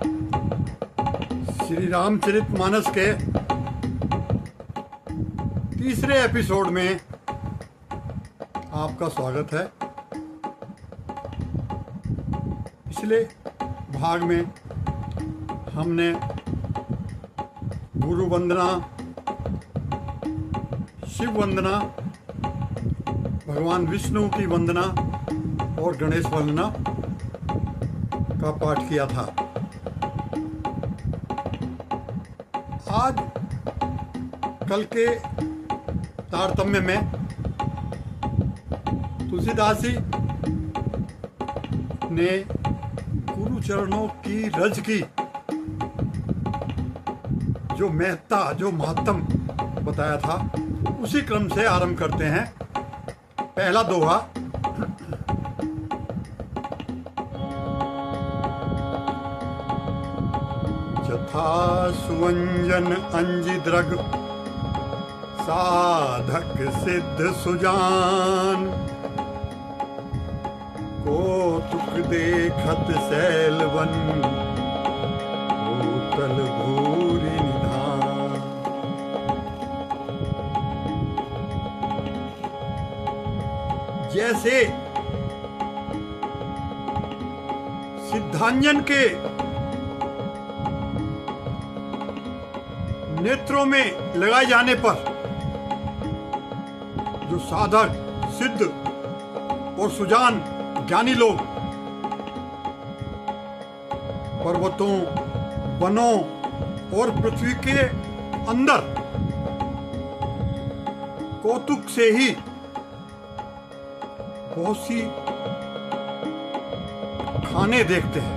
श्री रामचरितमानस के तीसरे एपिसोड में आपका स्वागत है। पिछले भाग में हमने गुरु वंदना, शिव वंदना, भगवान विष्णु की वंदना और गणेश वंदना का पाठ किया था। आज कल के तारतम्य में तुलसीदास जी ने गुरु चरणों की रज की जो महत्ता, जो महत्तम बताया था, उसी क्रम से आरंभ करते हैं। पहला दोहा। जथा सुवंजन अंजिद्रग साधक सिद्ध सुजान, कौतुक देखत सैलवन भूतल भूरि निधान। जैसे सिद्धांजन के नेत्रों में लगाए जाने पर जो साधक, सिद्ध और सुजान ज्ञानी लोग पर्वतों, वनों और पृथ्वी के अंदर कौतुक से ही बहुत सी खाने देखते हैं।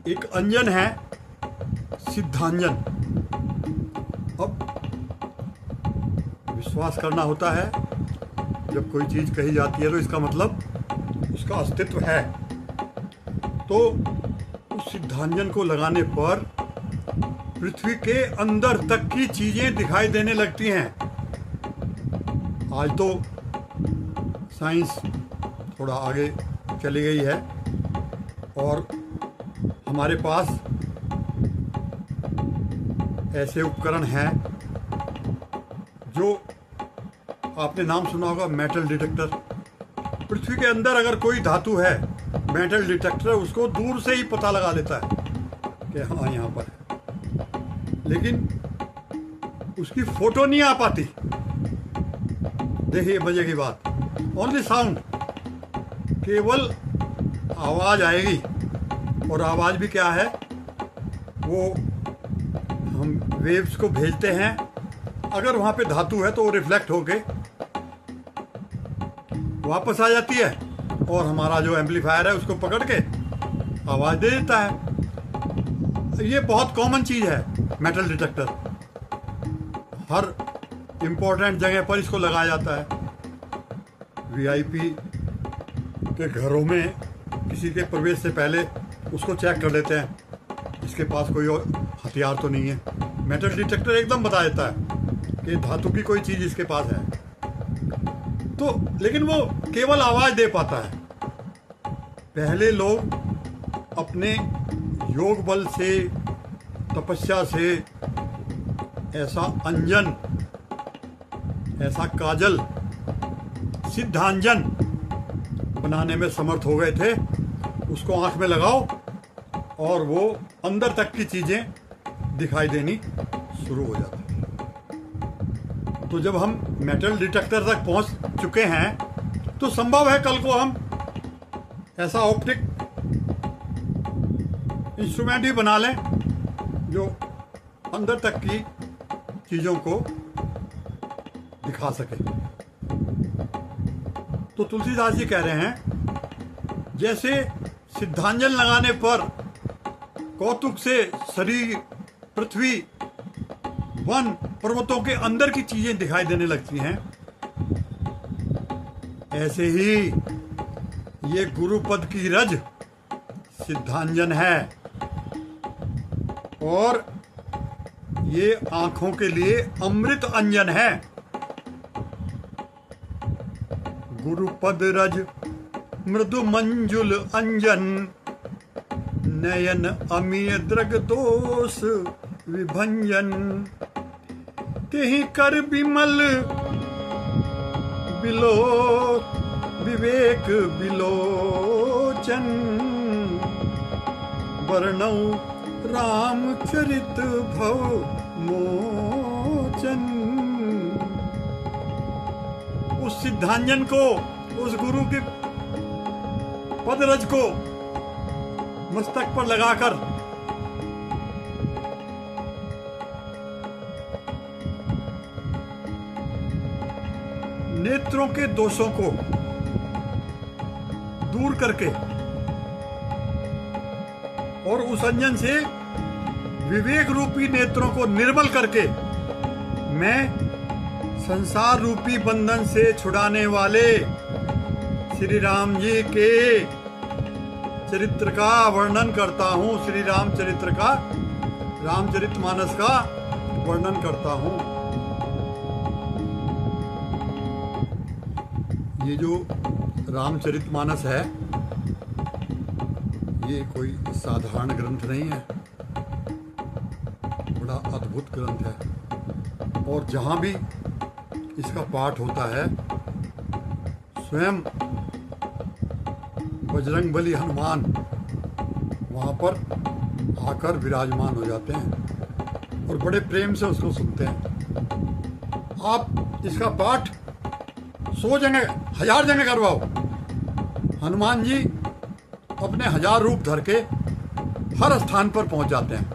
एक अंजन है सिद्धांजन। अब विश्वास करना होता है, जब कोई चीज कही जाती है तो इसका मतलब उसका अस्तित्व है। तो उस सिद्धांजन को लगाने पर पृथ्वी के अंदर तक की चीजें दिखाई देने लगती हैं। आज तो साइंस थोड़ा आगे चली गई है और हमारे पास ऐसे उपकरण हैं जो आपने नाम सुना होगा, मेटल डिटेक्टर। पृथ्वी के अंदर अगर कोई धातु है, मेटल डिटेक्टर उसको दूर से ही पता लगा लेता है कि हाँ यहाँ पर है, लेकिन उसकी फोटो नहीं आ पाती। देखिए मजे की बात, ओनली साउंड, केवल आवाज आएगी। और आवाज भी क्या है, वो हम वेव्स को भेजते हैं। अगर वहां पे धातु है तो वो रिफ्लेक्ट होके वापस आ जाती है और हमारा जो एम्पलीफायर है उसको पकड़ के आवाज दे देता है। ये बहुत कॉमन चीज है मेटल डिटेक्टर। हर इंपॉर्टेंट जगह पर इसको लगाया जाता है। वीआईपी के घरों में किसी के प्रवेश से पहले उसको चेक कर लेते हैं, इसके पास कोई और हथियार तो नहीं है। मेटल डिटेक्टर एकदम बता देता है कि धातु की कोई चीज इसके पास है। तो लेकिन वो केवल आवाज दे पाता है। पहले लोग अपने योग बल से, तपस्या से ऐसा अंजन, ऐसा काजल, सिद्धांजन बनाने में समर्थ हो गए थे। उसको आंख में लगाओ और वो अंदर तक की चीजें दिखाई देनी शुरू हो जाती है। तो जब हम मेटल डिटेक्टर तक पहुंच चुके हैं तो संभव है कल को हम ऐसा ऑप्टिक इंस्ट्रूमेंट ही बना लें जो अंदर तक की चीजों को दिखा सके। तो तुलसीदास जी कह रहे हैं, जैसे सिद्धांजन लगाने पर कौतुक से शरीर, पृथ्वी, वन, पर्वतों के अंदर की चीजें दिखाई देने लगती हैं, ऐसे ही ये गुरुपद की रज सिद्धांजन है और ये आंखों के लिए अमृत अंजन है। गुरुपद रज मृदु मंजुल अंजन, नयन अमीय द्रग दोष विभंजन। तेहि कर विमल बिलो विवेक बिलोचन, वर्णौ रामचरित भव मोचन। उस सिद्धांजन को, उस गुरु के पदरज को मस्तक पर लगाकर नेत्रों के दोषों को दूर करके और उस अंजन से विवेक रूपी नेत्रों को निर्मल करके मैं संसार रूपी बंधन से छुड़ाने वाले श्री राम जी के चरित्र का वर्णन करता हूँ। श्री राम चरित्र का, रामचरितमानस का वर्णन करता हूँ। ये जो रामचरितमानस है, ये कोई साधारण ग्रंथ नहीं है, बड़ा अद्भुत ग्रंथ है। और जहाँ भी इसका पाठ होता है, स्वयं बजरंगबली हनुमान वहाँ पर आकर विराजमान हो जाते हैं और बड़े प्रेम से उसको सुनते हैं। आप इसका पाठ 100 जगह, 1000 जगह करवाओ, हनुमान जी अपने 1000 रूप धर के हर स्थान पर पहुंच जाते हैं।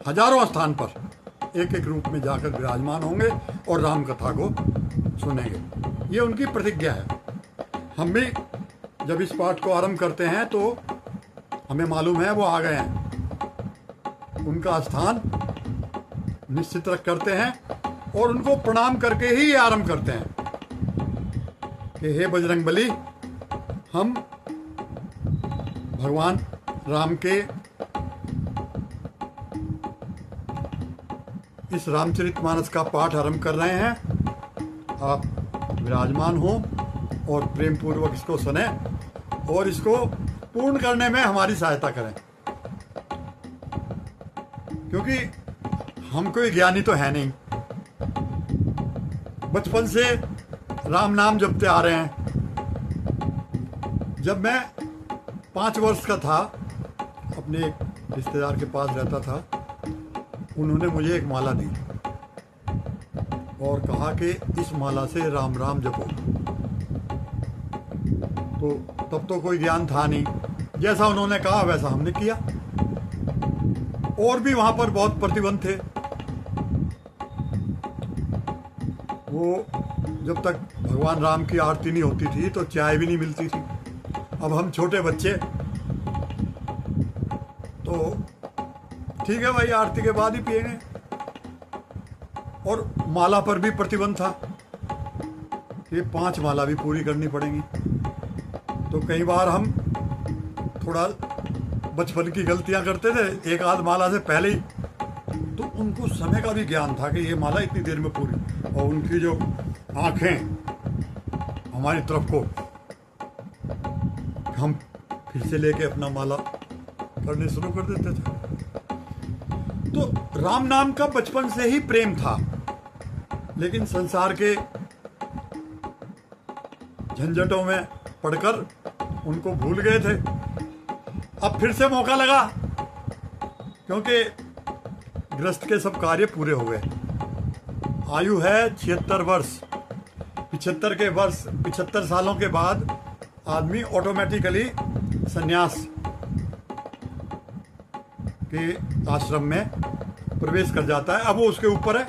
हजारों स्थान पर एक एक रूप में जाकर विराजमान होंगे और राम कथा को सुनेंगे। ये उनकी प्रतिज्ञा है। हम भी जब इस पाठ को आरंभ करते हैं तो हमें मालूम है वो आ गए हैं। उनका स्थान निश्चित रख करते हैं और उनको प्रणाम करके ही आरंभ करते हैं कि हे बजरंगबली, हम भगवान राम के इस रामचरितमानस का पाठ आरंभ कर रहे हैं। आप विराजमान हो और प्रेम पूर्वक इसको सुने और इसको पूर्ण करने में हमारी सहायता करें, क्योंकि हम कोई ज्ञानी तो है नहीं। बचपन से राम नाम जपते आ रहे हैं। जब मैं 5 वर्ष का था, अपने एक रिश्तेदार के पास रहता था, उन्होंने मुझे एक माला दी और कहा कि इस माला से राम राम जपो। तो तब तो कोई ज्ञान था नहीं, जैसा उन्होंने कहा वैसा हमने किया। और भी वहां पर बहुत प्रतिबंध थे। वो जब तक भगवान राम की आरती नहीं होती थी तो चाय भी नहीं मिलती थी। अब हम छोटे बच्चे, तो ठीक है भाई, आरती के बाद ही पिएंगे। और माला पर भी प्रतिबंध था, ये 5 माला भी पूरी करनी पड़ेंगी। तो कई बार हम थोड़ा बचपन की गलतियां करते थे, एक आध माला से पहले ही। तो उनको समय का भी ज्ञान था कि ये माला इतनी देर में पूरी, और उनकी जो आंखें हमारी तरफ को, हम फिर से लेके अपना माला करने शुरू कर देते थे। तो राम नाम का बचपन से ही प्रेम था, लेकिन संसार के झंझटों में पढ़कर उनको भूल गए थे। अब फिर से मौका लगा, क्योंकि गृहस्थ के सब कार्य पूरे हो गए। आयु है 76 वर्ष। 75 सालों के बाद आदमी ऑटोमेटिकली संन्यास के आश्रम में प्रवेश कर जाता है। अब वो उसके ऊपर है,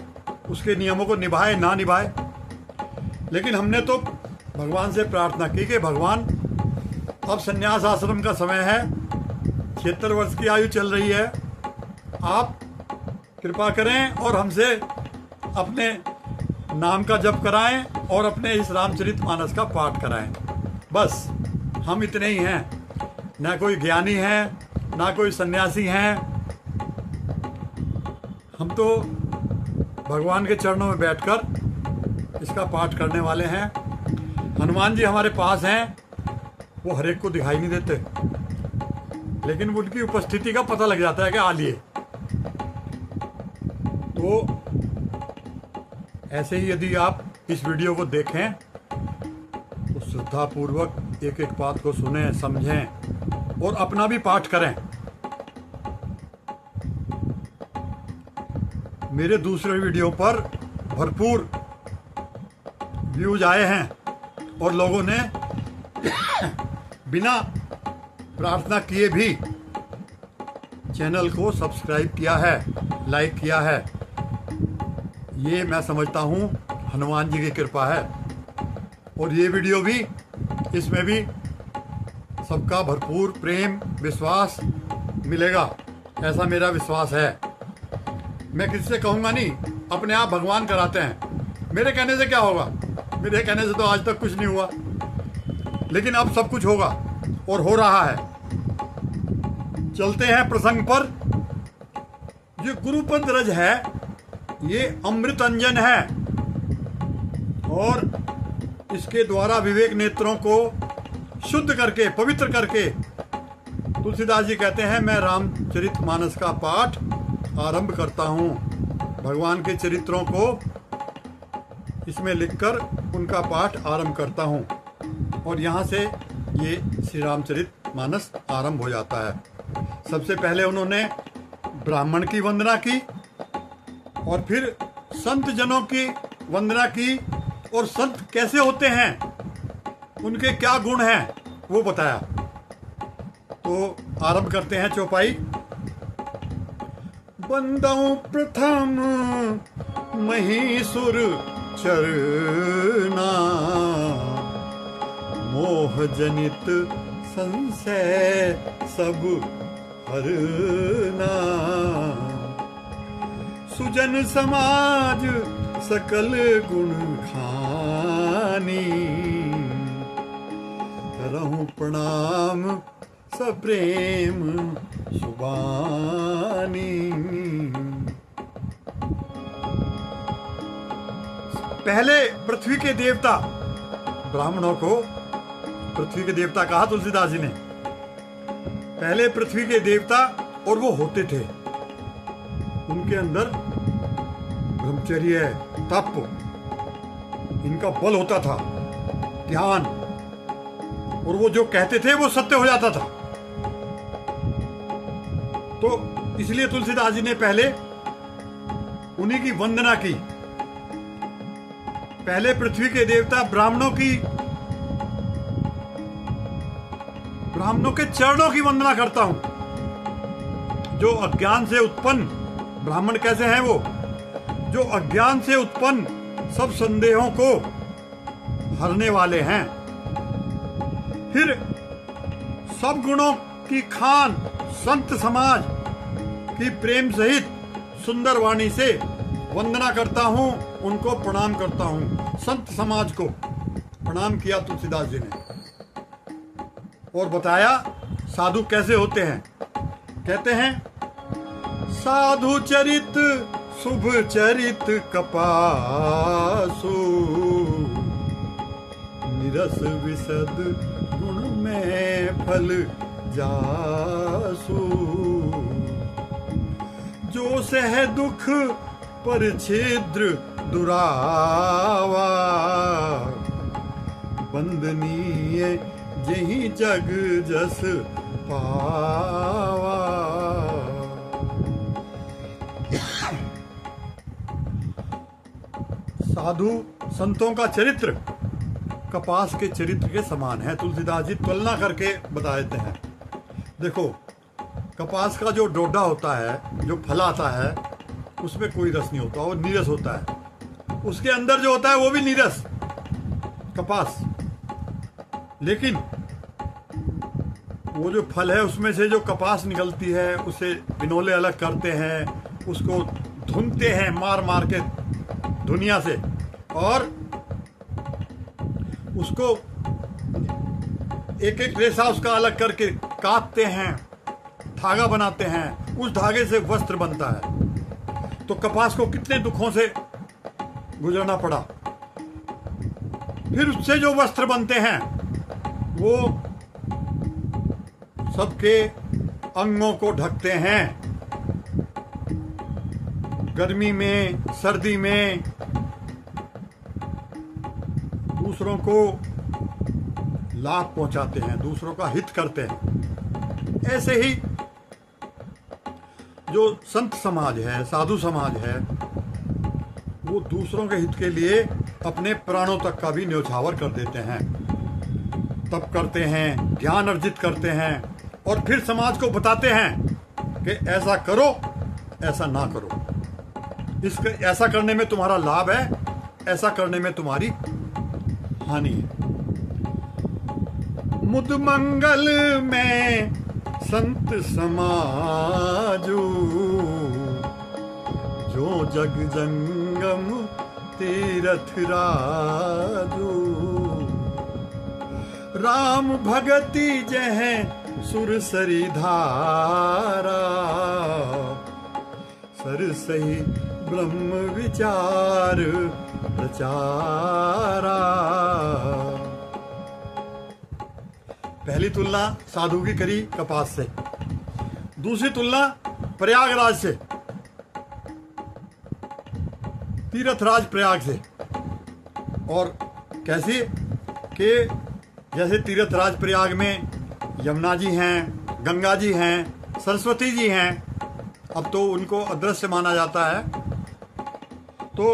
उसके नियमों को निभाए ना निभाए। लेकिन हमने तो भगवान से प्रार्थना की कि भगवान, अब संन्यास आश्रम का समय है, 76 वर्ष की आयु चल रही है, आप कृपा करें और हमसे अपने नाम का जप कराएं और अपने इस रामचरितमानस का पाठ कराएं। बस हम इतने ही हैं, ना कोई ज्ञानी है, ना कोई सन्यासी हैं। हम तो भगवान के चरणों में बैठकर इसका पाठ करने वाले हैं। हनुमान जी हमारे पास हैं, वो हर एक को दिखाई नहीं देते, लेकिन उनकी उपस्थिति का पता लग जाता है कि आ लिए। तो ऐसे ही यदि आप इस वीडियो को देखें तो श्रद्धापूर्वक एक एक बात को सुनें, समझें और अपना भी पाठ करें। मेरे दूसरे वीडियो पर भरपूर व्यूज आए हैं और लोगों ने बिना प्रार्थना किए भी चैनल को सब्सक्राइब किया है, लाइक किया है। ये मैं समझता हूँ हनुमान जी की कृपा है। और ये वीडियो भी, इसमें भी सबका भरपूर प्रेम विश्वास मिलेगा, ऐसा मेरा विश्वास है। मैं किसी से कहूँगा नहीं, अपने आप भगवान कराते हैं। मेरे कहने से क्या होगा? मेरे कहने से तो आज तक कुछ नहीं हुआ, लेकिन अब सब कुछ होगा और हो रहा है। चलते हैं प्रसंग पर। जो गुरुपद रज है ये अमृत अंजन है और इसके द्वारा विवेक नेत्रों को शुद्ध करके, पवित्र करके तुलसीदास जी कहते हैं, मैं रामचरितमानस का पाठ आरंभ करता हूँ। भगवान के चरित्रों को इसमें लिखकर उनका पाठ आरंभ करता हूँ और यहाँ से ये श्री रामचरितमानस आरंभ हो जाता है। सबसे पहले उन्होंने ब्राह्मण की वंदना की और फिर संत जनों की वंदना की और संत कैसे होते हैं, उनके क्या गुण हैं, वो बताया। तो आरंभ करते हैं चौपाई। बंदौ प्रथम महीसुर चरना, मोह जनित संशय सब हरना। सुजन समाज सकल गुण खानी, करहूं प्रणाम सप्रेम सुबानी। पहले पृथ्वी के देवता, ब्राह्मणों को पृथ्वी के देवता कहा तुलसीदास जी ने। पहले पृथ्वी के देवता, और वो होते थे, उनके अंदर ब्रह्मचर्य, तप, इनका बल होता था, ध्यान, और वो जो कहते थे वो सत्य हो जाता था। तो इसलिए तुलसीदास जी ने पहले उन्हीं की वंदना की। पहले पृथ्वी के देवता ब्राह्मणों के चरणों की वंदना करता हूं। जो अज्ञान से उत्पन्न, ब्राह्मण कैसे हैं वो? जो अज्ञान से उत्पन्न सब संदेहों को हरने वाले हैं। फिर सब गुणों की खान संत समाज की प्रेम सहित सुंदर वाणी से वंदना करता हूं, उनको प्रणाम करता हूं। संत समाज को प्रणाम किया तुलसीदास जी ने और बताया साधु कैसे होते हैं। कहते हैं, साधु चरित शुभ चरित कपासु, निरस विशद गुण में फल जासु। जो सह दुख पर छिद्र दुरावा, बंदनीय जही जग जस पावा। साधु संतों का चरित्र कपास के चरित्र के समान है। तुलसीदास जी तुलना करके बता देते हैं। देखो, कपास का जो डोडा होता है, जो फल आता है, उसमें कोई रस नहीं होता, वो नीरस होता है। उसके अंदर जो होता है वो भी नीरस, कपास। लेकिन वो जो फल है उसमें से जो कपास निकलती है, उसे बिनोले अलग करते हैं, उसको धुनते हैं मार मार के दुनिया से, और उसको एक एक रेशा उसका अलग करके काटते हैं, धागा बनाते हैं, उस धागे से वस्त्र बनता है। तो कपास को कितने दुखों से गुजरना पड़ा। फिर उससे जो वस्त्र बनते हैं वो सबके अंगों को ढकते हैं। गर्मी में, सर्दी में दूसरों को लाभ पहुंचाते हैं, दूसरों का हित करते हैं। ऐसे ही जो संत समाज है, साधु समाज है, वो दूसरों के हित के लिए अपने प्राणों तक का भी न्यौछावर कर देते हैं, तप करते हैं, ज्ञान अर्जित करते हैं और फिर समाज को बताते हैं कि ऐसा करो, ऐसा ना करो, ऐसा करने में तुम्हारा लाभ है, ऐसा करने में तुम्हारी हानि है। मुद मंगल में संत समाजू, जो जग जंगम तीरथ राजू। राम भगति जह सुरसरी धारा, सर सही ब्रह्म विचार प्रचारा। पहली तुलना साधु की करी कपास से, दूसरी तुलना प्रयागराज से, तीर्थराज प्रयाग से। और कैसी कि जैसे तीर्थराज प्रयाग में यमुना जी हैं, गंगा जी हैं, सरस्वती जी हैं, अब तो उनको अदृश्य माना जाता है। तो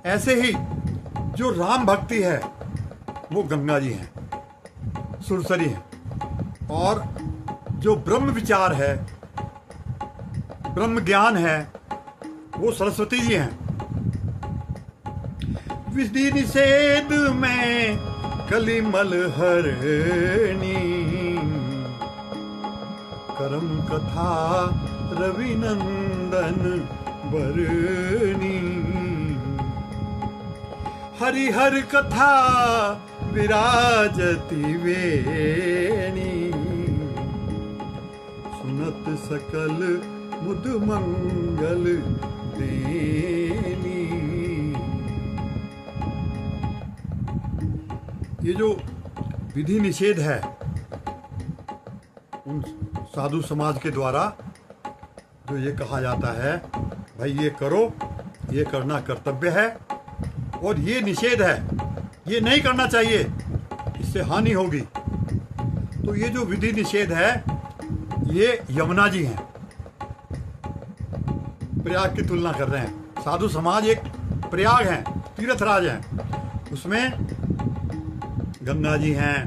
ऐसे ही जो राम भक्ति है वो गंगा जी हैं, सुरसरी हैं, और जो ब्रह्म विचार है, ब्रह्म ज्ञान है, वो सरस्वती जी हैं। विधि निषेध में कलिमल हरणी, करम कथा रविनंदन बरनी। हरिहर कथा विराजती वेणी, सुनत सकल मुद मंगल देनी। ये जो विधि निषेध है उन साधु समाज के द्वारा जो ये कहा जाता है, भाई ये करो, ये करना कर्तव्य है, और ये निषेध है, ये नहीं करना चाहिए, इससे हानि होगी। तो ये जो विधि निषेध है ये यमुना जी हैं, प्रयाग की तुलना कर रहे हैं। साधु समाज एक प्रयाग हैं, तीर्थराज हैं, उसमें गंगा जी हैं,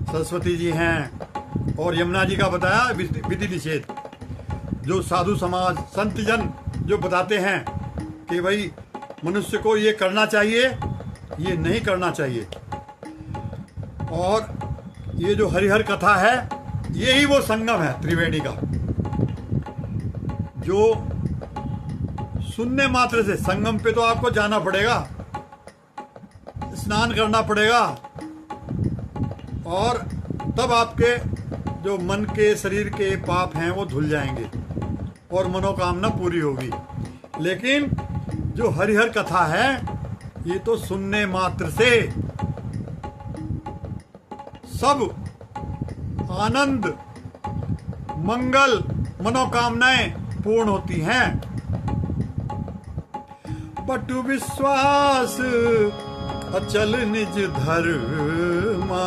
सरस्वती जी हैं, और यमुना जी का बताया विधि निषेध। जो साधु समाज, संत जन जो बताते हैं कि भाई मनुष्य को ये करना चाहिए, ये नहीं करना चाहिए। और ये जो हरिहर कथा है, यही वो संगम है त्रिवेणी का, जो सुनने मात्र से, संगम पे तो आपको जाना पड़ेगा, स्नान करना पड़ेगा, और तब आपके जो मन के, शरीर के पाप हैं वो धुल जाएंगे और मनोकामना पूरी होगी। लेकिन जो हरिहर कथा है ये तो सुनने मात्र से सब आनंद, मंगल, मनोकामनाएं पूर्ण होती हैं। बटु विश्वास अचल निज धर्मा,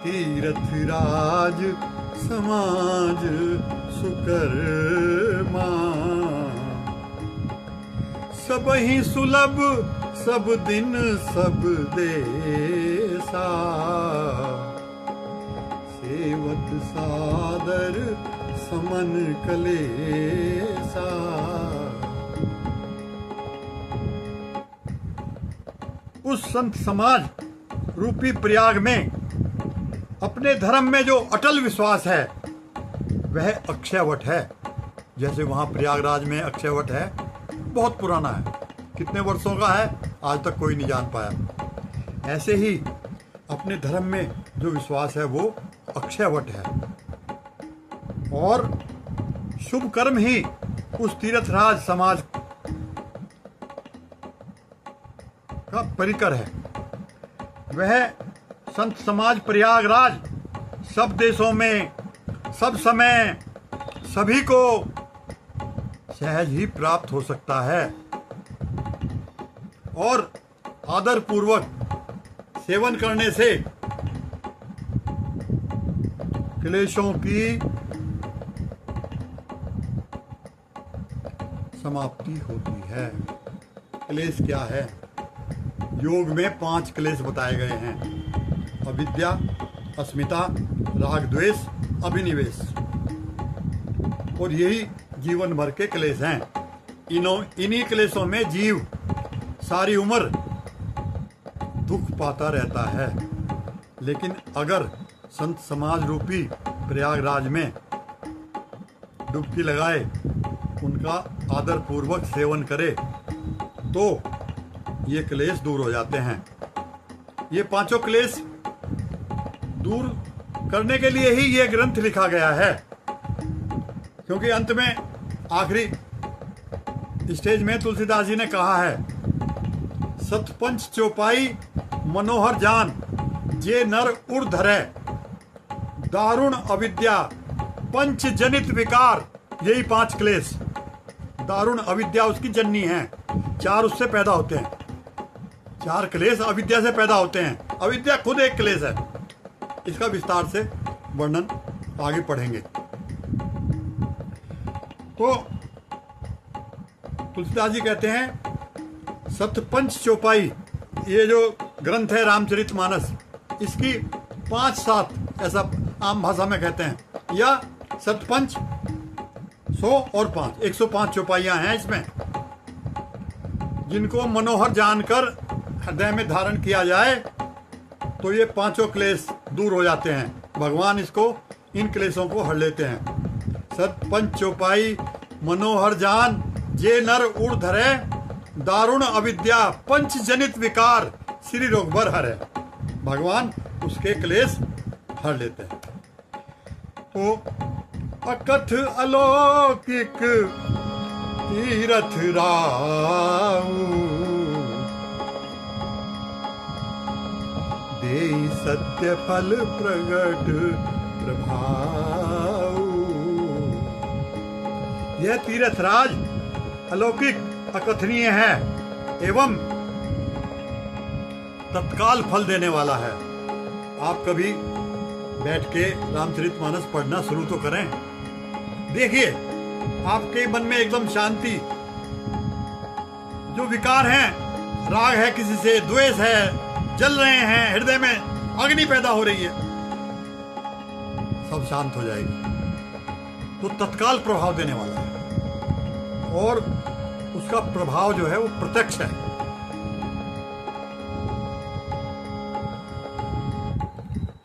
तीर्थ राज समाज सुकर्मा। सब ही सुलभ सब दिन सब देसा, सेवत सादर समन कलेसा। उस संत समाज रूपी प्रयाग में अपने धर्म में जो अटल विश्वास है वह अक्षयवट है। जैसे वहाँ प्रयागराज में अक्षयवट है, बहुत पुराना है, कितने वर्षों का है आज तक कोई नहीं जान पाया। ऐसे ही अपने धर्म में जो विश्वास है वो अक्षयवट है। और शुभ कर्म ही उस तीर्थराज समाज का परिकर है। वह संत समाज प्रयागराज सब देशों में सब समय सभी को सहज ही प्राप्त हो सकता है और आदर पूर्वक सेवन करने से क्लेशों की समाप्ति होती है। क्लेश क्या है? योग में 5 क्लेश बताए गए हैं: अविद्या, अस्मिता, राग द्वेष, अभिनिवेश। और यही जीवन भर के क्लेश हैं। इन्हीं क्लेशों में जीव सारी उम्र दुख पाता रहता है। लेकिन अगर संत समाज रूपी प्रयागराज में डुबकी लगाए, उनका आदर पूर्वक सेवन करे, तो ये क्लेश दूर हो जाते हैं। ये 5 क्लेश दूर करने के लिए ही ये ग्रंथ लिखा गया है, क्योंकि अंत में आखिरी स्टेज में तुलसीदास जी ने कहा है, सतपंच चौपाई मनोहर जान जे नर उर धरे, दारुण अविद्या पंच जनित विकार। यही 5 क्लेश। दारुण अविद्या उसकी जननी है, 4 उससे पैदा होते हैं। 4 क्लेश अविद्या से पैदा होते हैं। अविद्या खुद एक क्लेश है। इसका विस्तार से वर्णन आगे पढ़ेंगे। तो तुलसीदास जी कहते हैं, सतपंच चौपाई, ये जो ग्रंथ है रामचरितमानस, इसकी 5-7 ऐसा आम भाषा में कहते हैं, या सतपंच 100 और 5 105 चौपाइयां हैं इसमें, जिनको मनोहर जानकर हृदय में धारण किया जाए तो ये 5 क्लेश दूर हो जाते हैं। भगवान इन क्लेशों को हर लेते हैं। सतपंच चौपाई मनोहर जान जे नर उड़ धरे, दारुण अविद्या पंच जनित विकार श्री रोगभर हरे। भगवान उसके क्लेश हर लेते हैं। तो अकथ अलौकिक तीरथ राऊ, देई सत्य फल प्रगट प्रभाऊ। यह तीर्थराज अलौकिक अकथनीय है एवं तत्काल फल देने वाला है। आप कभी बैठ के रामचरितमानस पढ़ना शुरू तो करें। देखिए, आपके मन में एकदम शांति। जो विकार हैं, राग है, किसी से द्वेष है, जल रहे हैं, हृदय में अग्नि पैदा हो रही है, सब शांत हो जाएगी। तो तत्काल प्रभाव देने वाला है और उसका प्रभाव जो है वो प्रत्यक्ष है।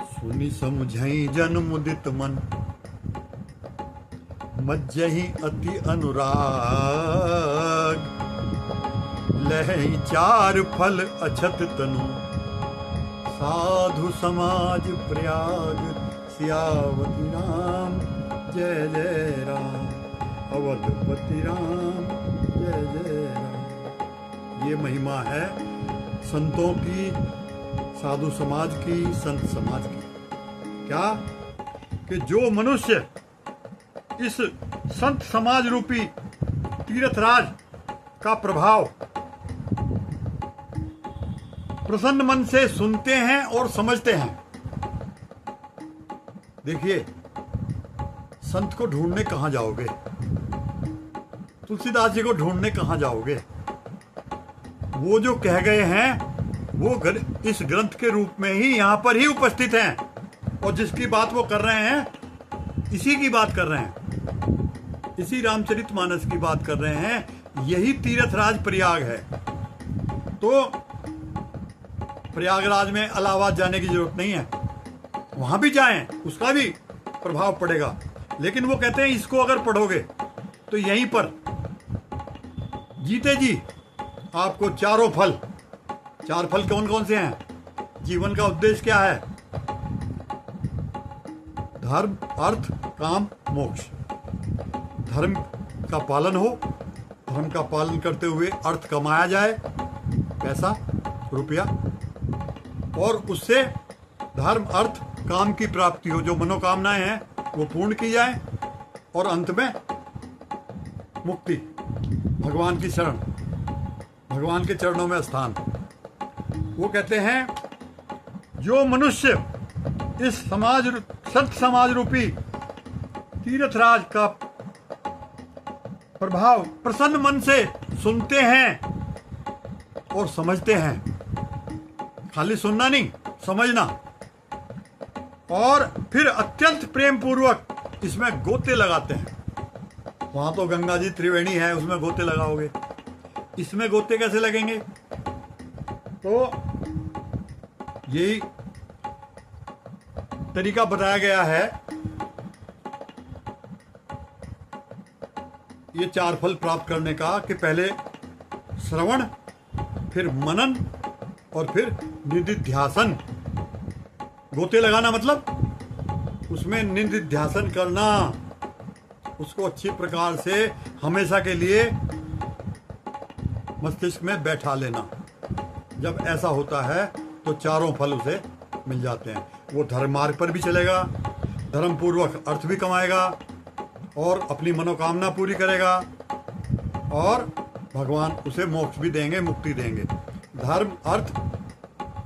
सुनी समझई जन मुदित मन, मज्जहि अति अनुराग, लहई 4 फल अछत तनु, साधु समाज प्रयाग, सियावती राम जय जय राम, अवधपति राम जय जय राम। ये महिमा है संतों की, साधु समाज की, संत समाज की। क्या कि जो मनुष्य इस संत समाज रूपी तीर्थराज का प्रभाव प्रसन्न मन से सुनते हैं और समझते हैं। देखिए, संत को ढूंढने कहां जाओगे? तुलसीदास जी को ढूंढने कहां जाओगे? वो जो कह गए हैं वो इस ग्रंथ के रूप में ही यहां पर ही उपस्थित हैं, और जिसकी बात वो कर रहे हैं, इसी की बात कर रहे हैं, इसी रामचरितमानस की बात कर रहे हैं। यही तीर्थराज प्रयाग है। तो प्रयागराज में इलाहाबाद जाने की जरूरत नहीं है, वहां भी जाएं, उसका भी प्रभाव पड़ेगा। लेकिन वो कहते हैं इसको अगर पढ़ोगे तो यहीं पर जीते जी आपको 4 फल। 4 फल कौन कौन से हैं? जीवन का उद्देश्य क्या है? धर्म, अर्थ, काम, मोक्ष। धर्म का पालन हो, धर्म का पालन करते हुए अर्थ कमाया जाए, पैसा, रुपया, और उससे धर्म अर्थ काम की प्राप्ति हो, जो मनोकामनाएं हैं वो पूर्ण की जाए, और अंत में मुक्ति, भगवान की शरण, भगवान के चरणों में स्थान। वो कहते हैं जो मनुष्य इस सत समाज रूपी तीर्थराज का प्रभाव प्रसन्न मन से सुनते हैं और समझते हैं, खाली सुनना नहीं, समझना, और फिर अत्यंत प्रेम पूर्वक इसमें गोते लगाते हैं। वहां तो गंगा जी त्रिवेणी है, उसमें गोते लगाओगे, इसमें गोते कैसे लगेंगे? तो यही तरीका बताया गया है। ये 4 फल प्राप्त करने का कि पहले श्रवण, फिर मनन और फिर निधिध्यासन। गोते लगाना मतलब उसमें निधिध्यासन करना, उसको अच्छी प्रकार से हमेशा के लिए मस्तिष्क में बैठा लेना। जब ऐसा होता है तो चारों फल उसे मिल जाते हैं। वो धर्म मार्ग पर भी चलेगा, धर्म पूर्वक अर्थ भी कमाएगा और अपनी मनोकामना पूरी करेगा, और भगवान उसे मोक्ष भी देंगे, मुक्ति देंगे। धर्म, अर्थ,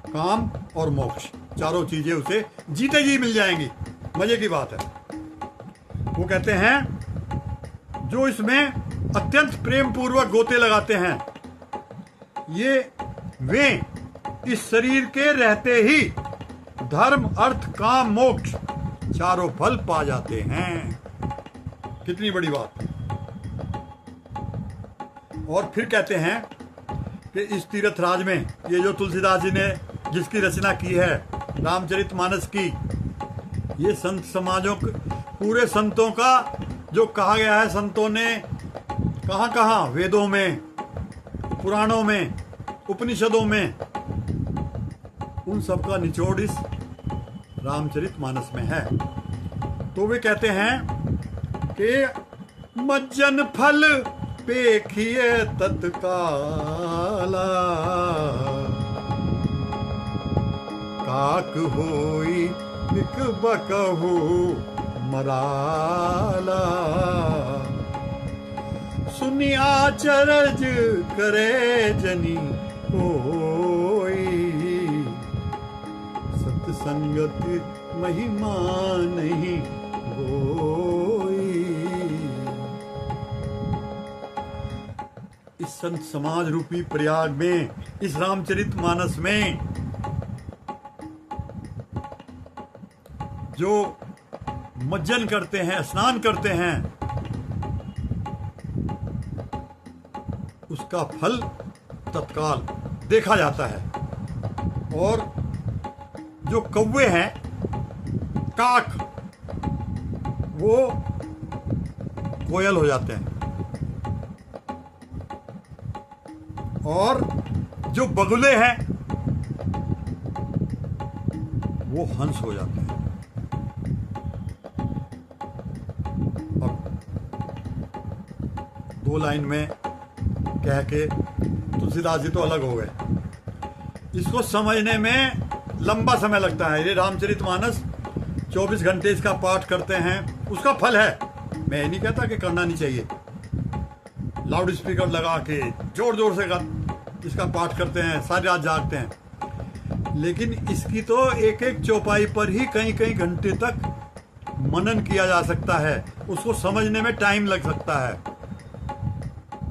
काम और मोक्ष, चारों चीजें उसे जीते जी मिल जाएंगी। मजे की बात है। वो कहते हैं जो इसमें अत्यंत प्रेम पूर्वक गोते लगाते हैं, ये वे इस शरीर के रहते ही धर्म, अर्थ, काम, मोक्ष चारों फल पा जाते हैं। कितनी बड़ी बात। और फिर कहते हैं कि इस तीर्थराज में ये जो तुलसीदास जी ने जिसकी रचना की है, रामचरितमानस की, ये संत समाजों, पूरे संतों का जो कहा गया है, संतों ने कहाँ कहाँ, वेदों में, पुराणों में, उपनिषदों में, उन सब का निचोड़ इस रामचरितमानस में है। तो वे कहते हैं कि मज्जन फल पेखिए तत्काला, काक होई निक बकहु मराला, सुनिया चरज करे जनी होई, सत्संगत महिमा नहीं होई। इस संत समाज रूपी प्रयाग में, इस रामचरितमानस में जो मज्जन करते हैं, स्नान करते हैं, उसका फल तत्काल देखा जाता है। और जो कौवे हैं, काक, वो कोयल हो जाते हैं, और जो बगुले हैं वो हंस हो जाते हैं। अब 2 लाइन में कह के तुलसीदास जी तो अलग हो गए। इसको समझने में लंबा समय लगता है। ये रामचरितमानस 24 घंटे इसका पाठ करते हैं, उसका फल है। मैं ये नहीं कहता कि करना नहीं चाहिए, लाउड स्पीकर लगा के जोर जोर से इसका पाठ करते हैं, सारी रात जागते हैं, लेकिन इसकी तो एक एक चौपाई पर ही कई कई घंटे तक मनन किया जा सकता है। उसको समझने में टाइम लग सकता है।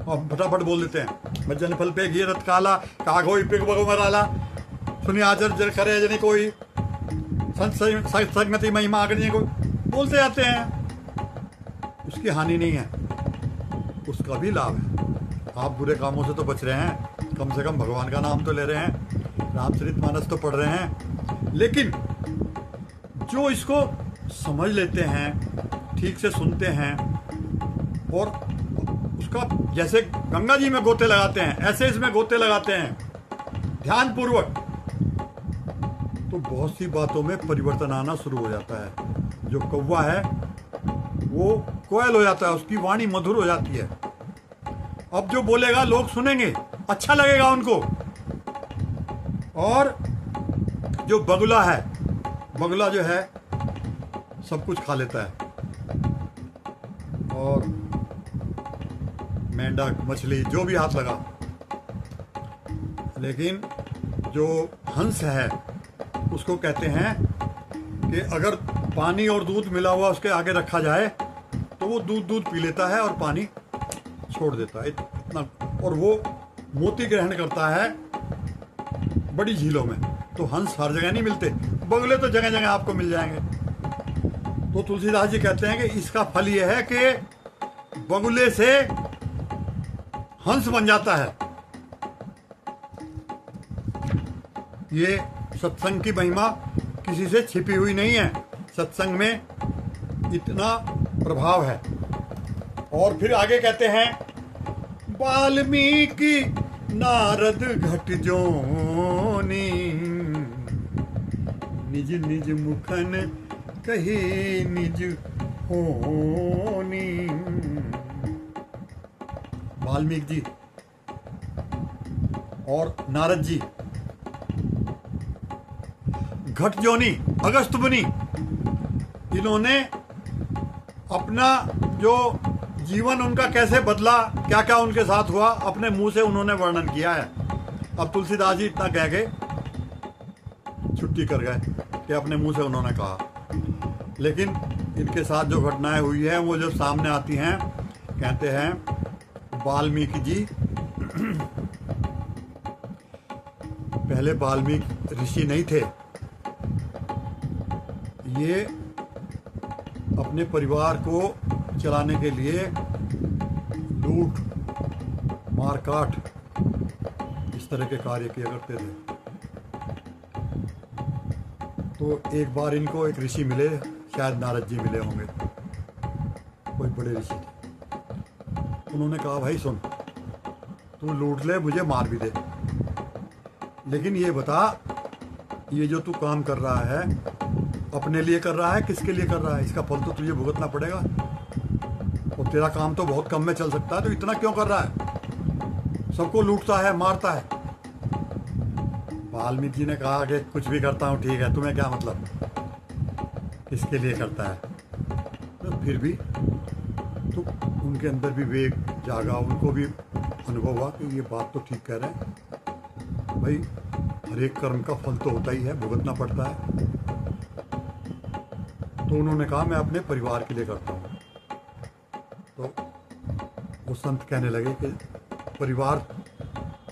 और फटाफट बोल देते हैं, मज्जन फल पे घी रत काला, कागोई पिक बगो मराला, सुनिए आचर जर करे जने कोई, संगति महिमा आगनी कोई, बोलते जाते हैं। उसकी हानि नहीं है, उसका भी लाभ है। आप बुरे कामों से तो बच रहे हैं, कम से कम भगवान का नाम तो ले रहे हैं, रामचरितमानस तो पढ़ रहे हैं। लेकिन जो इसको समझ लेते हैं, ठीक से सुनते हैं, और उसका जैसे गंगा जी में गोते लगाते हैं, ऐसे इसमें गोते लगाते हैं ध्यान पूर्वक, तो बहुत सी बातों में परिवर्तन आना शुरू हो जाता है। जो कौवा है वो कोयल हो जाता है, उसकी वाणी मधुर हो जाती है। अब जो बोलेगा लोग सुनेंगे, अच्छा लगेगा उनको। और जो बगुला है, बगुला जो है सब कुछ खा लेता है, और मेंढक, मछली, जो भी हाथ लगा। लेकिन जो हंस है उसको कहते हैं कि अगर पानी और दूध मिला हुआ उसके आगे रखा जाए तो वो दूध पी लेता है और पानी छोड़ देता है, इतना। और वो मोती ग्रहण करता है बड़ी झीलों में। तो हंस हर जगह नहीं मिलते, बगुले तो जगह जगह आपको मिल जाएंगे। तो तुलसीदास जी कहते हैं कि इसका फल ये है कि बगुले से हंस बन जाता है। ये सत्संग की महिमा किसी से छिपी हुई नहीं है, सत्संग में इतना प्रभाव है। और फिर आगे कहते हैं, वाल्मीकि नारद घट जोनी, निज निज मुखन कही निज होनी। वाल्मीकि जी और नारद जी घट जोनी, अगस्त मुनि, इन्होंने अपना जो जीवन उनका कैसे बदला, क्या क्या उनके साथ हुआ, अपने मुंह से उन्होंने वर्णन किया है। अब तुलसीदास जी इतना कह के छुट्टी कर गए कि अपने मुंह से उन्होंने कहा। लेकिन इनके साथ जो घटनाएं हुई हैं वो जब सामने आती हैं, कहते हैं वाल्मीकि जी पहले वाल्मीकि ऋषि नहीं थे, ये अपने परिवार को चलाने के लिए लूट, मारकाट, इस तरह के कार्य किया करते थे। तो एक बार इनको एक ऋषि मिले, शायद नारद जी मिले होंगे, कोई बड़े ऋषि थे। उन्होंने कहा, भाई सुन, तू लूट ले, मुझे मार भी दे, लेकिन ये बता, ये जो तू काम कर रहा है अपने लिए कर रहा है, किसके लिए कर रहा है? इसका फल तो तुझे भुगतना पड़ेगा, और तेरा काम तो बहुत कम में चल सकता है, तो इतना क्यों कर रहा है? सबको लूटता है, मारता है। वाल्मीकि जी ने कहा कि कुछ भी करता हूँ, ठीक है, तुम्हें क्या मतलब, किसके लिए करता है? तो फिर भी तो उनके अंदर भी विवेक जागा, उनको भी अनुभव हुआ कि ये बात तो ठीक कह रहे हैं भाई, हर एक कर्म का फल तो होता ही है, भुगतना पड़ता है। तो उन्होंने कहा, मैं अपने परिवार के लिए करता हूँ। तो वो संत कहने लगे कि परिवार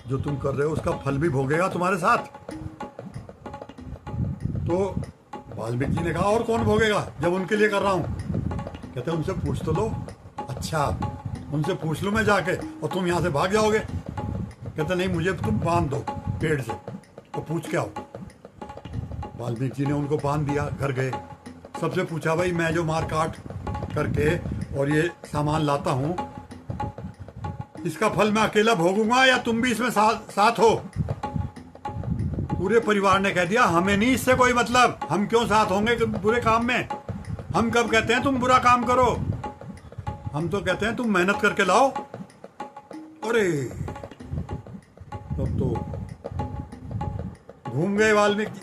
जो तुम कर रहे हो उसका फल भी भोगेगा तुम्हारे साथ। तो वाल्मीकि जी ने कहा, और कौन भोगेगा जब उनके लिए कर रहा हूँ? कहते उनसे पूछ तो लो। अच्छा, उनसे पूछ लूँ मैं जाके, और तुम यहाँ से भाग जाओगे? कहते नहीं, मुझे तुम बांध दो पेड़ से, तो पूछ के आओ। वाल्मीकि जी ने उनको बांध दिया, घर गए, सबसे पूछा, भाई मैं जो मार काट करके और ये सामान लाता हूँ, इसका फल मैं अकेला भोगूंगा या तुम भी इसमें साथ हो? पूरे परिवार ने कह दिया, हमें नहीं इससे कोई मतलब, हम क्यों साथ होंगे बुरे काम में? हम कब कहते हैं तुम बुरा काम करो? हम तो कहते हैं तुम मेहनत करके लाओ। अरे तब तो घूम गए वाल्मीकि जी,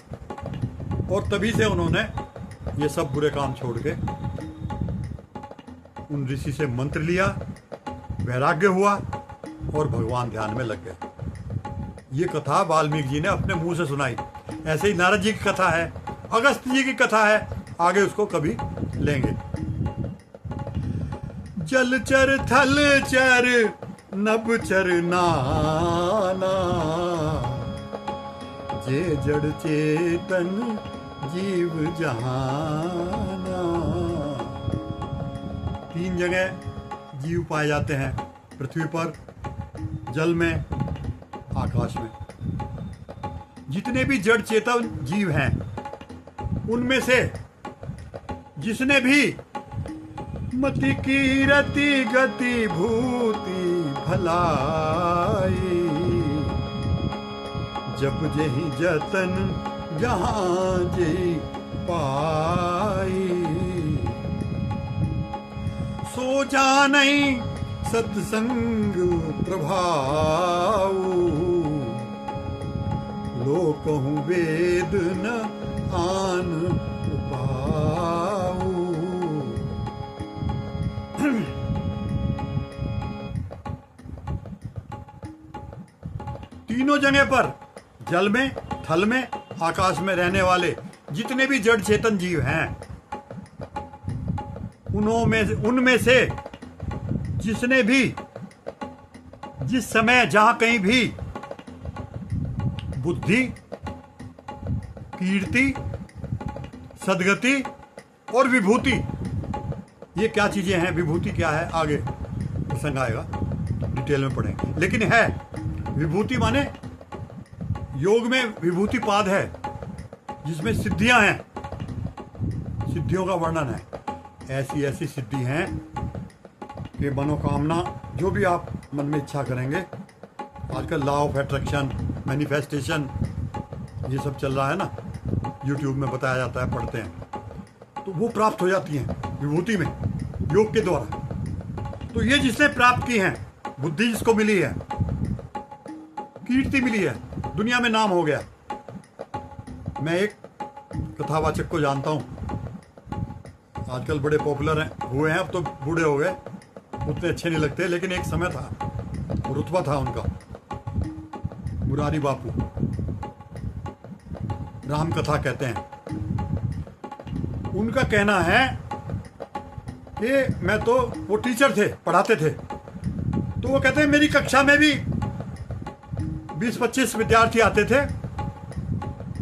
और तभी से उन्होंने ये सब बुरे काम छोड़ के उन ऋषि से मंत्र लिया, वैराग्य हुआ और भगवान ध्यान में लग गए। ये कथा वाल्मीकि जी ने अपने मुंह से सुनाई। ऐसे ही नारद जी की कथा है, अगस्त जी की कथा है, आगे उसको कभी लेंगे। जलचर थलचर नभचर नाना, जे जड़ चेतन जीव जहाना। 3 जगह जीव पाए जाते हैं, पृथ्वी पर, जल में, आकाश में। जितने भी जड़ चेतन जीव हैं, उनमें से जिसने भी मति की रति गति भूति भलाई, जब जही जतन जहां जही पाई। तो जानई सत्संग प्रभाव, लोकहु वेद न आन उपाऊ। तीनों जगह पर, जल में, थल में, आकाश में रहने वाले जितने भी जड़ चेतन जीव हैं, उनमें से जिसने भी जिस समय जहां कहीं भी बुद्धि, कीर्ति, सद्गति और विभूति, ये क्या चीजें हैं, विभूति क्या है, आगे प्रसंग आएगा, डिटेल में पढ़ेंगे। लेकिन है विभूति माने योग में विभूति पाद है जिसमें सिद्धियां हैं, सिद्धियों का वर्णन है। ऐसी ऐसी सिद्धि हैं कि मनोकामना जो भी आप मन में इच्छा करेंगे, आजकल लॉ ऑफ अट्रैक्शन, मैनिफेस्टेशन, ये सब चल रहा है ना, यूट्यूब में बताया जाता है, पढ़ते हैं, तो वो प्राप्त हो जाती हैं विभूति में योग के द्वारा। तो ये जिसने प्राप्त की हैं, बुद्धि जिसको मिली है, कीर्ति मिली है, दुनिया में नाम हो गया। मैं एक कथावाचक को जानता हूँ, आजकल बड़े पॉपुलर हैं, हुए हैं, अब तो बूढ़े हो गए, उतने अच्छे नहीं लगते, लेकिन एक समय था, रुतबा था उनका, मुरारी बापू, राम कथा कहते हैं। उनका कहना है कि मैं तो, वो टीचर थे, पढ़ाते थे, तो वो कहते हैं मेरी कक्षा में भी 20-25 विद्यार्थी आते थे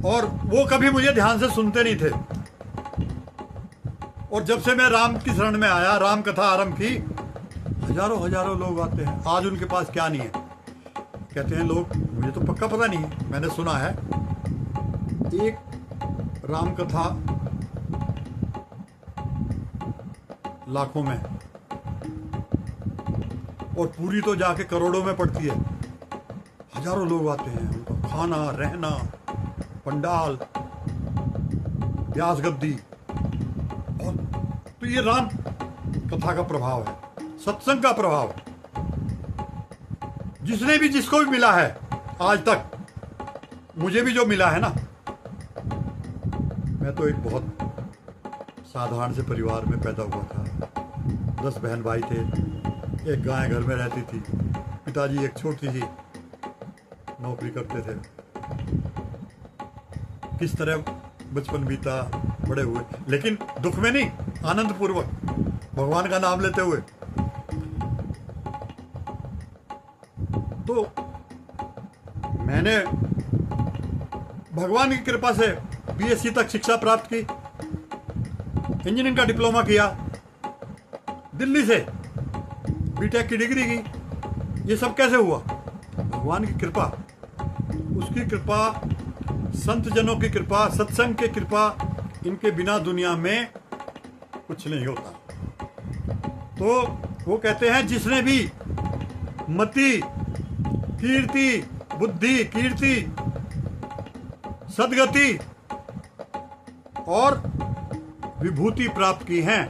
और वो कभी मुझे ध्यान से सुनते नहीं थे, और जब से मैं राम की शरण में आया, राम कथा आरंभ की, हजारों लोग आते हैं। आज उनके पास क्या नहीं है, कहते हैं लोग, मुझे तो पक्का पता नहीं है, मैंने सुना है एक राम कथा लाखों में और पूरी तो जाके करोड़ों में पड़ती है। हजारों लोग आते हैं, उनका खाना, रहना, पंडाल, व्यास गद्दी, और तो ये राम कथा का प्रभाव है, सत्संग का प्रभाव है। जिसने भी, जिसको भी मिला है आज तक, मुझे भी जो मिला है ना, मैं तो एक बहुत साधारण से परिवार में पैदा हुआ था, 10 बहन भाई थे, एक गाय घर में रहती थी, पिताजी एक छोटी सी नौकरी करते थे। किस तरह बचपन बीता, बड़े हुए, लेकिन दुख में नहीं, आनंद पूर्वक, भगवान का नाम लेते हुए। तो मैंने भगवान की कृपा से बीएससी तक शिक्षा प्राप्त की, इंजीनियरिंग का डिप्लोमा किया, दिल्ली से बीटेक की डिग्री की। ये सब कैसे हुआ? भगवान की कृपा, उसकी कृपा, संत जनों की कृपा, सत्संग की कृपा, इनके बिना दुनिया में कुछ नहीं होता। तो वो कहते हैं जिसने भी मति, कीर्ति, बुद्धि, कीर्ति, सद्गति और विभूति प्राप्त की हैं,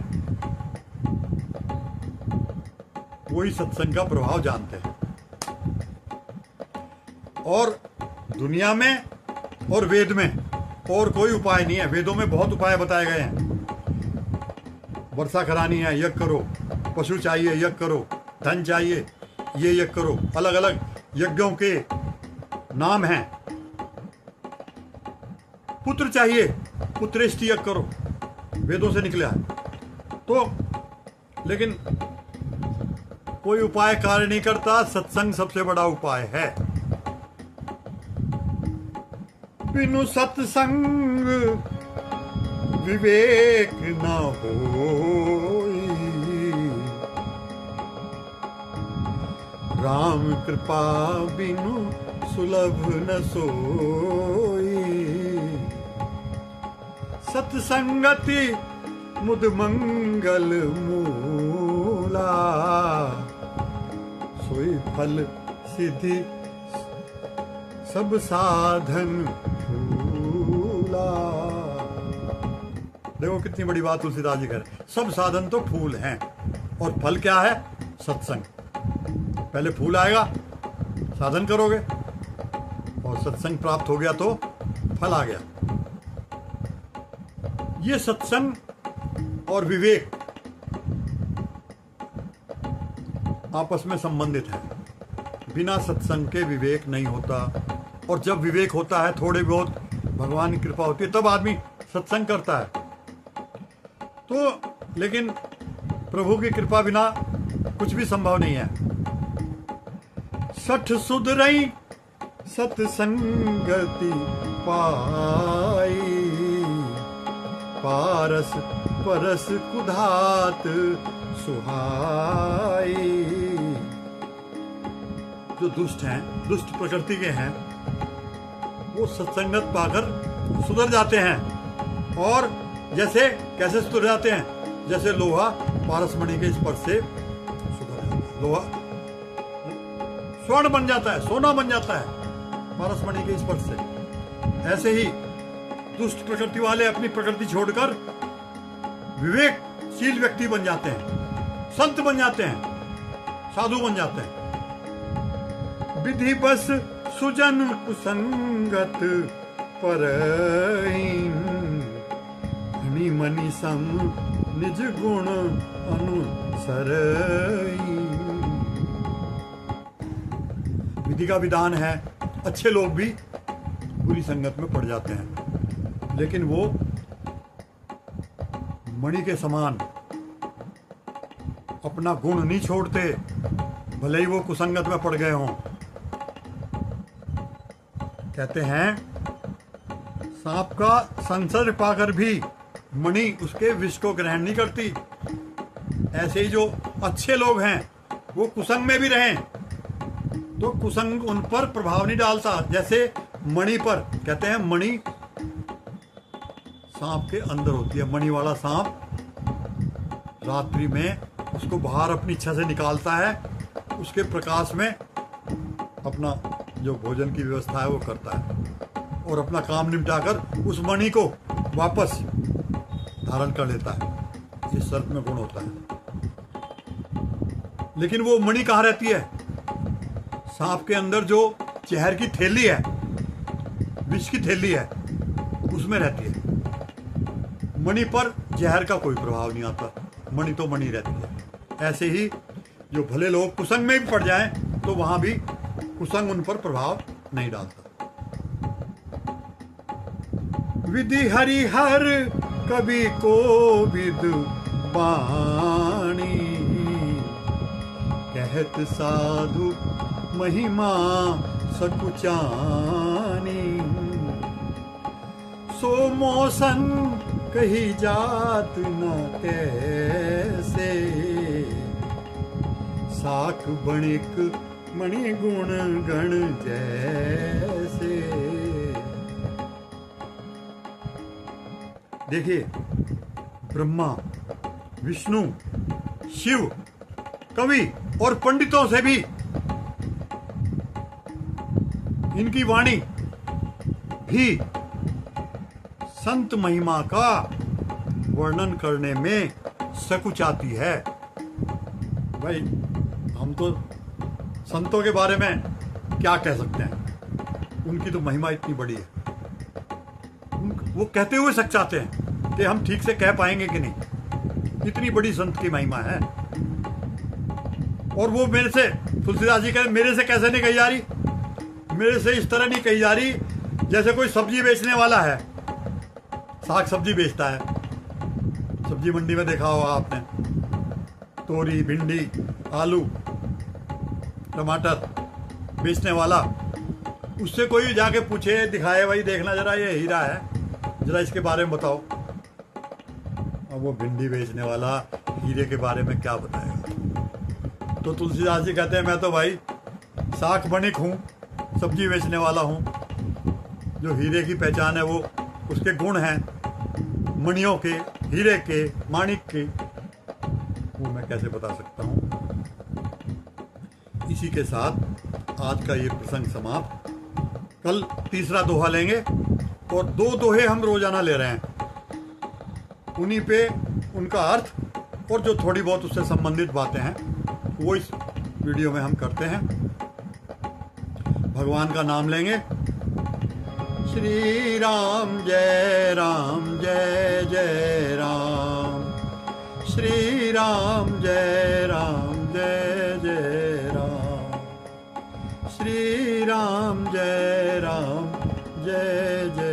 वही सत्संग का प्रभाव जानते हैं। और दुनिया में और वेद में और कोई उपाय नहीं है। वेदों में बहुत उपाय बताए गए हैं। वर्षा करानी है, यज्ञ करो, पशु चाहिए, यज्ञ करो, धन चाहिए, ये यज्ञ करो। अलग अलग यज्ञों के नाम हैं। पुत्र चाहिए, पुत्रेष्टि यज्ञ करो, वेदों से निकला है। तो लेकिन कोई उपाय कार्य नहीं करता, सत्संग सबसे बड़ा उपाय है। बिनु सत्संग विवेक न होई, राम कृपा बिनु सुलभ न सोई। सत्संगति मुद मंगल मूला, सोई फल सिद्धि सब साधन फूला। देखो कितनी बड़ी बात तुलसीदास जी कह रहे, सब साधन तो फूल हैं और फल क्या है? सत्संग। पहले फूल आएगा, साधन करोगे, और सत्संग प्राप्त हो गया तो फल आ गया। ये सत्संग और विवेक आपस में संबंधित है। बिना सत्संग के विवेक नहीं होता, और जब विवेक होता है, थोड़े बहुत भगवान की कृपा होती है, तब आदमी सत्संग करता है। तो लेकिन प्रभु की कृपा बिना कुछ भी संभव नहीं है। सठ सुधरई सत्संगति पाई, पारस परस कुधात सुहाई। जो दुष्ट हैं, दुष्ट प्रकृति के हैं, वो सत्संगत पाकर सुधर जाते हैं। और जैसे कैसे सुधर जाते हैं? जैसे लोहा पारसमणि के स्पर्श से सुधर जाता है। लोहा स्वर्ण बन जाता है, सोना बन जाता है पारसमणि के स्पर्श से। ऐसे ही दुष्ट प्रकृति वाले अपनी प्रकृति छोड़कर विवेकशील व्यक्ति बन जाते हैं, संत बन जाते हैं, साधु बन जाते हैं। विधि बस सुजन कुसंगत परहिं, धनी मनि सम निज गुण अनुसरहि। विधि का विधान है, अच्छे लोग भी बुरी संगत में पड़ जाते हैं, लेकिन वो मणि के समान अपना गुण नहीं छोड़ते, भले ही वो कुसंगत में पड़ गए हों। कहते हैं सांप का संसर्ग पाकर भी मणि उसके विष को ग्रहण नहीं करती। ऐसे ही जो अच्छे लोग हैं वो कुसंग में भी रहें तो कुसंग उन पर प्रभाव नहीं डालता। जैसे मणि पर कहते हैं, मणि सांप के अंदर होती है। मणि वाला सांप रात्रि में उसको बाहर अपनी इच्छा से निकालता है, उसके प्रकाश में अपना जो भोजन की व्यवस्था है वो करता है, और अपना काम निपटाकर उस मणि को वापस धारण कर लेता है। इस सर्प में गुण होता है। लेकिन वो मणि कहाँ रहती है? सांप के अंदर जो जहर की थैली है, विष की थैली है, उसमें रहती है। मणि पर जहर का कोई प्रभाव नहीं आता, मणि तो मणि रहती है। ऐसे ही जो भले लोग कुसंग में भी पड़ जाएं तो वहां भी कुसंग उन पर प्रभाव नहीं डालता। विधि हरिहर कवि को विद बाणी, कहत साधु महिमा सकुचानी। सो मोसन कही जात न कैसे, साख बणिक मणि गुण गण जैसे। देखिए, ब्रह्मा, विष्णु, शिव, कवि और पंडितों से भी इनकी वाणी भी संत महिमा का वर्णन करने में सकुचाती है। भाई, हम तो संतों के बारे में क्या कह सकते हैं? उनकी तो महिमा इतनी बड़ी है, वो कहते हुए सकुचाते हैं कि हम ठीक से कह पाएंगे कि नहीं। इतनी बड़ी संत की महिमा है। और वो मेरे से, तुलसीदास जी कहते, मेरे से कैसे नहीं कही जा रही? मेरे से इस तरह नहीं कही जा रही जैसे कोई सब्जी बेचने वाला है, साग सब्जी बेचता है। सब्जी मंडी में देखा होगा आपने, तोरी, भिंडी, आलू, टमाटर बेचने वाला, उससे कोई जाके पूछे, दिखाए, भाई देखना जरा ये हीरा है, जरा इसके बारे में बताओ। अब वो भिंडी बेचने वाला हीरे के बारे में क्या बताएगा? तो तुलसीदास जी कहते हैं, मैं तो भाई साख बणिक हूँ, सब्जी बेचने वाला हूँ। जो हीरे की पहचान है वो उसके गुण हैं, मणियों के, हीरे के, माणिक के, वो मैं कैसे बता सकता हूँ। इसी के साथ आज का ये प्रसंग समाप्त। कल तीसरा दोहा लेंगे, और 2 दोहे हम रोजाना ले रहे हैं, उन्हीं पे उनका अर्थ और जो थोड़ी बहुत उससे संबंधित बातें हैं वो इस वीडियो में हम करते हैं। भगवान का नाम लेंगे। श्री राम जय जय राम, श्री राम जय जय राम, श्री राम जय जय